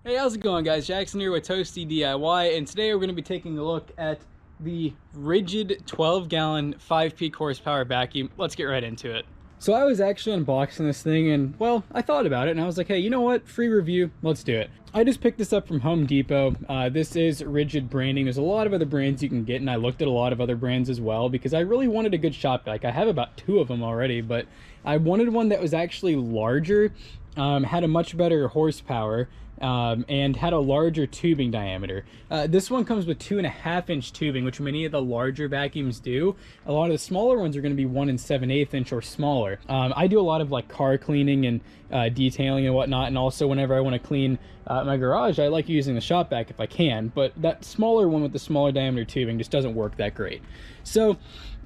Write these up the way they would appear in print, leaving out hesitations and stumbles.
Hey, how's it going, guys? Jackson here with Toasty DIY, and today we're going to be taking a look at the Ridgid 12-gallon 5 peak horsepower vacuum. Let's get right into it. So I was actually unboxing this thing, and well, I thought about it, and I was like, hey, you know what? Free review, let's do it. I just picked this up from Home Depot. This is Ridgid branding. There's a lot of other brands you can get, and I looked at a lot of other brands as well because I really wanted a good shop vac. I have about 2 of them already, but I wanted one that was actually larger, had a much better horsepower, and had a larger tubing diameter. This one comes with 2.5-inch tubing, which many of the larger vacuums do. A lot of the smaller ones are going to be 1 7/8 inch or smaller. I do a lot of like car cleaning and detailing and whatnot, and also whenever I want to clean my garage, I like using the shop vac if I can, but that smaller one with the smaller diameter tubing just doesn't work that great. So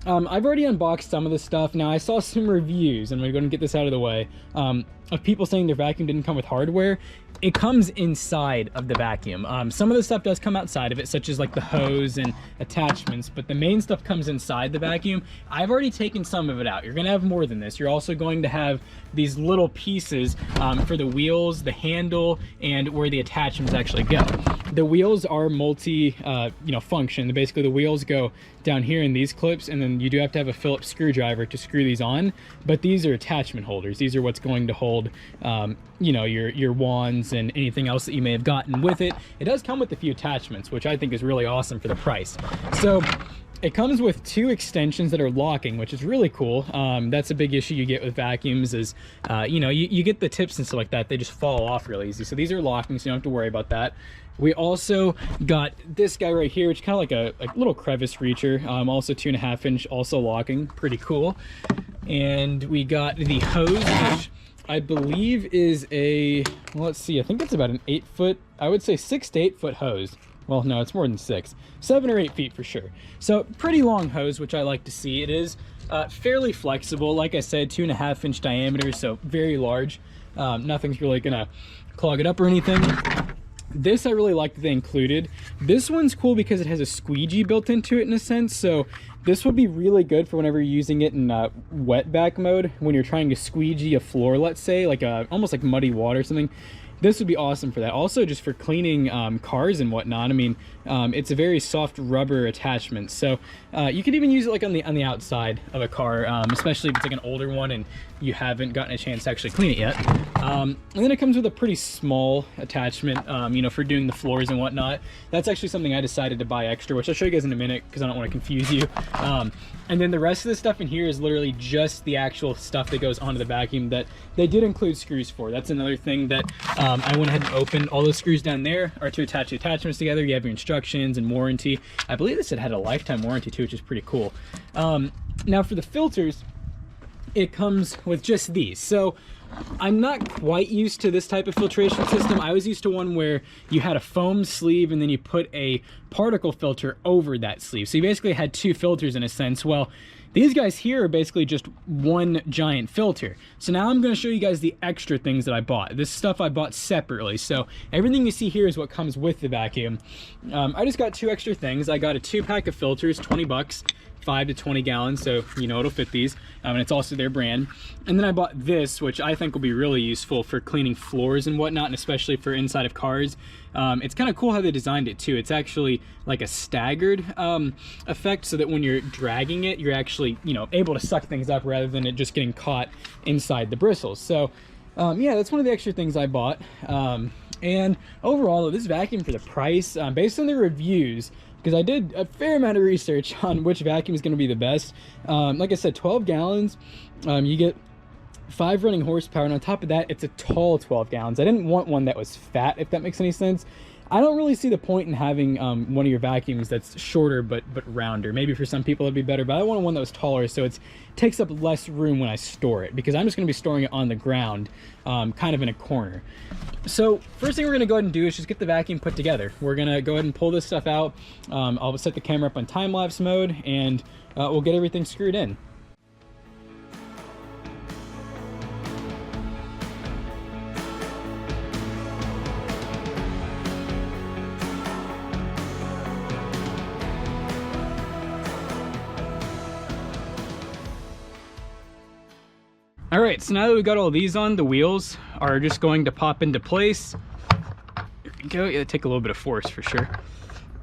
I've already unboxed some of this stuff. Now I saw some reviews, and we're going to get this out of the way, of people saying their vacuum didn't come with hardware. It comes inside of the vacuum. Some of the stuff does come outside of it, such as like the hose and attachments, but the main stuff comes inside the vacuum. I've already taken some of it out. You're going to have more than this. You're also going to have these little pieces for the wheels, the handle, and where the attachments actually go. The wheels are multi function. Basically the wheels go down here in these clips, and then you do have to have a Phillips screwdriver to screw these on, but these are attachment holders. These are what's going to hold your wands and anything else that you may have gotten with it. It does come with a few attachments, which I think is really awesome for the price. So it comes with 2 extensions that are locking, which is really cool. That's a big issue you get with vacuums is, you get the tips and stuff like that. They just fall off really easy. So these are locking, so you don't have to worry about that. We also got this guy right here, which is kind of like a little crevice reacher. Also 2.5-inch, also locking, pretty cool. And we got the hose, which I believe is a, let's see, I think it's about an 8-foot, I would say 6 to 8 foot hose. Well, no, it's more than 6, 7 or 8 feet for sure. So pretty long hose, which I like to see. It is fairly flexible. Like I said, 2.5-inch diameter, so very large. Nothing's really gonna clog it up or anything. This I really like that they included. This one's cool because it has a squeegee built into it in a sense, so this would be really good for whenever you're using it in wet vac mode, when you're trying to squeegee a floor, let's say, like almost like muddy water or something. This would be awesome for that. Also, just for cleaning cars and whatnot. I mean, it's a very soft rubber attachment, so you could even use it like on the outside of a car, especially if it's like an older one and you haven't gotten a chance to actually clean it yet. And then it comes with a pretty small attachment, for doing the floors and whatnot. That's actually something I decided to buy extra, which I'll show you guys in a minute because I don't want to confuse you. And then the rest of the stuff in here is literally just the actual stuff that goes onto the vacuum that they did include screws for. That's another thing that I went ahead and opened. All those screws down there are to attach the attachments together. You have your instructions and warranty. I believe this had a lifetime warranty too, which is pretty cool. Now for the filters, it comes with just these. So I'm not quite used to this type of filtration system. I was used to one where you had a foam sleeve and then you put a particle filter over that sleeve. So you basically had 2 filters in a sense. Well, these guys here are basically just one giant filter. So now I'm going to show you guys the extra things that I bought. This stuff I bought separately. So everything you see here is what comes with the vacuum. I just got 2 extra things. I got a 2-pack of filters, 20 bucks. 5 to 20 gallons, so it'll fit these, and it's also their brand. And then I bought this, which I think will be really useful for cleaning floors and whatnot, and especially for inside of cars. It's kind of cool how they designed it too. It's actually like a staggered effect, so that when you're dragging it, you're actually able to suck things up rather than it just getting caught inside the bristles. So yeah, that's one of the extra things I bought. And overall, this vacuum, for the price, based on the reviews, because I did a fair amount of research on which vacuum is going to be the best. Like I said, 12 gallons, you get 5 running horsepower, and on top of that, it's a tall 12 gallons. I didn't want one that was fat, if that makes any sense. I don't really see the point in having one of your vacuums that's shorter but rounder. Maybe for some people it'd be better, but I wanted one that was taller so it takes up less room when I store it, because I'm just going to be storing it on the ground, kind of in a corner. So first thing we're going to go ahead and do is just get the vacuum put together. We're going to go ahead and pull this stuff out. I'll set the camera up on time-lapse mode, and we'll get everything screwed in. All right, so now that we've got all these on, the wheels are just going to pop into place. we go. Yeah, they take a little bit of force for sure.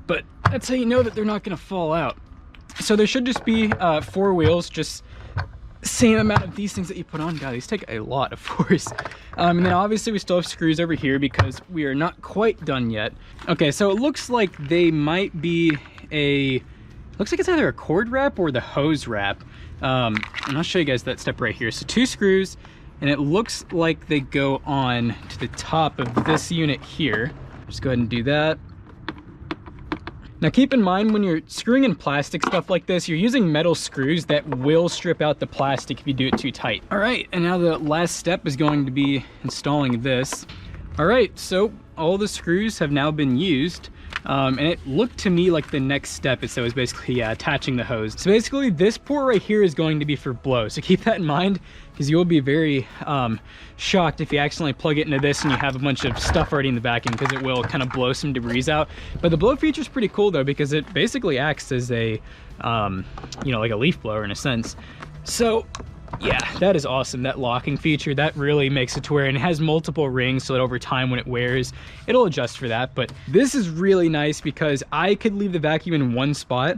But that's how you know that they're not gonna fall out. So there should just be 4 wheels, just same amount of these things that you put on. God, these take a lot of force. And then obviously we still have screws over here because we are not quite done yet. Okay, so it looks like they might be looks like it's either a cord wrap or the hose wrap. And I'll show you guys that step right here. So 2 screws, and it looks like they go on to the top of this unit here. Just go ahead and do that. Now keep in mind, when you're screwing in plastic stuff like this, you're using metal screws that will strip out the plastic if you do it too tight. All right, and now the last step is going to be installing this. All right, so all the screws have now been used. And it looked to me like the next step is basically attaching the hose. So basically this port right here is going to be for blow. So keep that in mind, because you will be very shocked if you accidentally plug it into this and you have a bunch of stuff already in the vacuum, because it will kind of blow some debris out. But the blow feature is pretty cool though, because it basically acts as a, you know, like a leaf blower in a sense. So yeah, that is awesome. That locking feature, that really makes it to where, and it has multiple rings so that over time when it wears, it'll adjust for that. But this is really nice because I could leave the vacuum in one spot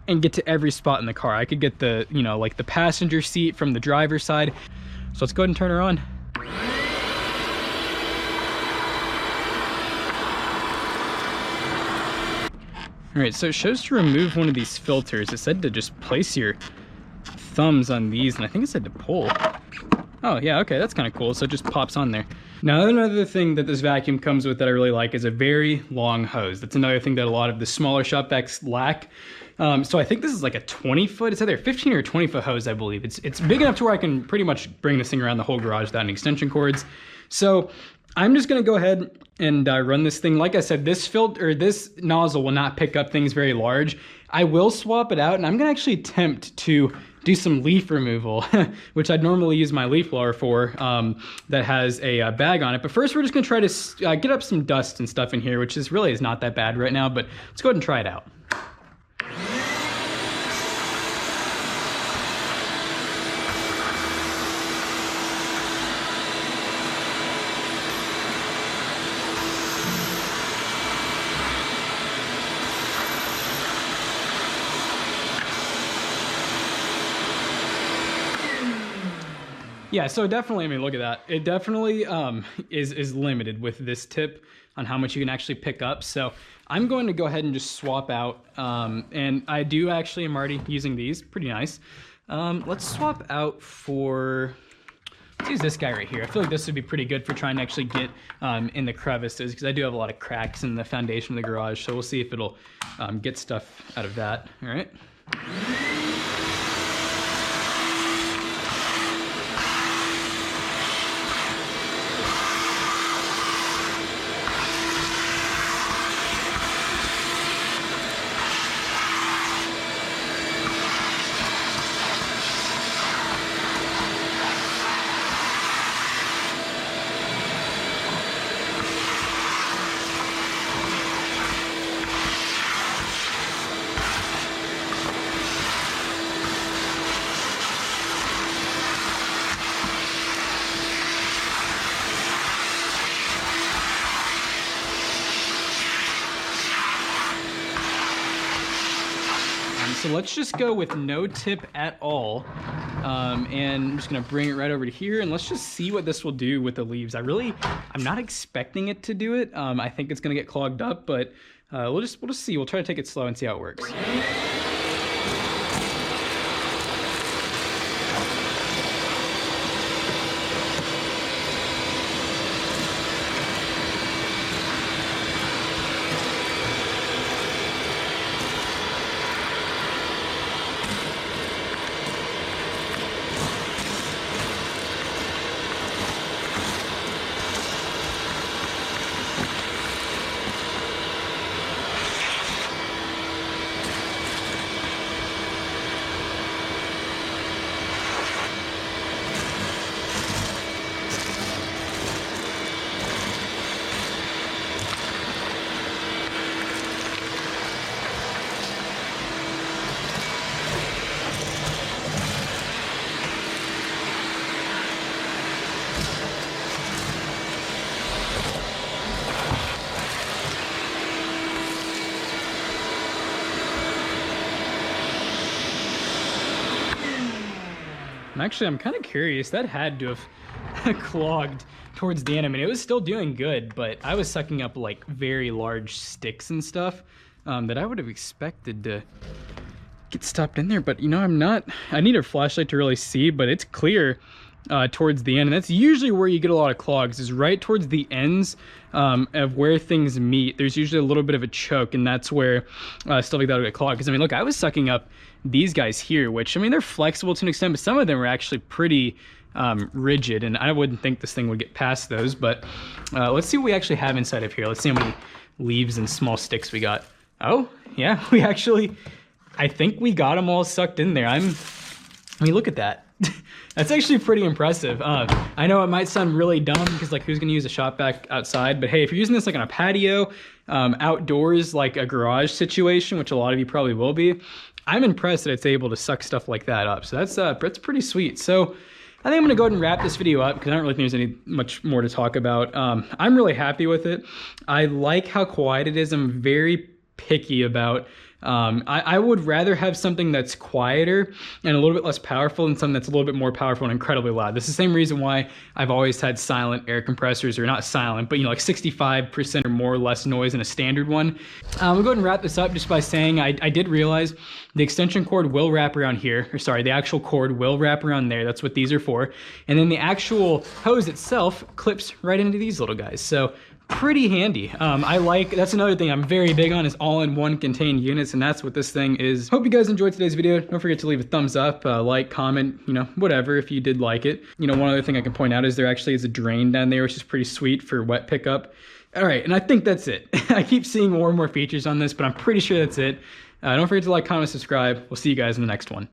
and get to every spot in the car. I could get the, you know, like the passenger seat from the driver's side. So let's go ahead and turn her on. All right, so it shows to remove one of these filters. It said to just place your thumbs on these, and I think it said to pull. Oh yeah, okay, that's kind of cool. So it just pops on there. Now another thing that this vacuum comes with that I really like is a very long hose. That's another thing that a lot of the smaller shop vacs lack. So I think this is like a 20-foot, it's either 15 or 20-foot hose, I believe. It's big enough to where I can pretty much bring this thing around the whole garage without any extension cords. So I'm just gonna go ahead and run this thing. Like I said, this nozzle will not pick up things very large. I will swap it out, and I'm gonna actually attempt to do some leaf removal, which I'd normally use my leaf blower for, that has a bag on it. But first we're just gonna try to get up some dust and stuff in here, which is not that bad right now, but let's go ahead and try it out. Yeah, so definitely, I mean, look at that. It definitely is limited with this tip on how much you can actually pick up. So I'm going to go ahead and just swap out. And I do actually am already using these, pretty nice. Let's swap out for, let's use this guy right here. I feel like this would be pretty good for trying to actually get in the crevices, because I do have a lot of cracks in the foundation of the garage. So we'll see if it'll get stuff out of that, all right? So let's just go with no tip at all. And I'm just gonna bring it right over to here, and let's just see what this will do with the leaves. I'm not expecting it to do it. I think it's gonna get clogged up, but we'll just see. We'll try to take it slow and see how it works. And actually, I'm kind of curious. That had to have clogged towards the end. I mean, it was still doing good, but I was sucking up like very large sticks and stuff that I would have expected to get stopped in there. But you know, I'm not. I need a flashlight to really see, but it's clear towards the end, and that's usually where you get a lot of clogs, is right towards the ends of where things meet. There's usually a little bit of a choke, and that's where stuff like that will get clogged. Because I mean, look, I was sucking up these guys here, which I mean, they're flexible to an extent, but some of them are actually pretty rigid, and I wouldn't think this thing would get past those. But let's see what we actually have inside of here. Let's see how many leaves and small sticks we got. Oh yeah, we actually, I think we got them all sucked in there. I mean, look at that. That's actually pretty impressive. I know it might sound really dumb because like, who's gonna use a shop vac outside? But hey, if you're using this like on a patio, outdoors, like a garage situation, which a lot of you probably will be, I'm impressed that it's able to suck stuff like that up. So that's pretty sweet. So I think I'm gonna go ahead and wrap this video up because I don't really think there's much more to talk about. I'm really happy with it. I like how quiet it is. I'm very picky about I would rather have something that's quieter and a little bit less powerful than something that's a little bit more powerful and incredibly loud. This is the same reason why I've always had silent air compressors, or not silent, but you know, like 65% or more less noise in a standard one. We'll go ahead and wrap this up just by saying I did realize the extension cord will wrap around here, or sorry, the actual cord will wrap around there. That's what these are for. And then the actual hose itself clips right into these little guys. So pretty handy. That's another thing I'm very big on, is all-in-one contained units, and that's what this thing is. Hope you guys enjoyed today's video. Don't forget to leave a thumbs up, like, comment, you know, whatever, if you did like it. You know, one other thing I can point out is there actually is a drain down there, which is pretty sweet for wet pickup. All right, and I think that's it. I keep seeing more and more features on this, but I'm pretty sure that's it. Don't forget to like, comment, subscribe. We'll see you guys in the next one.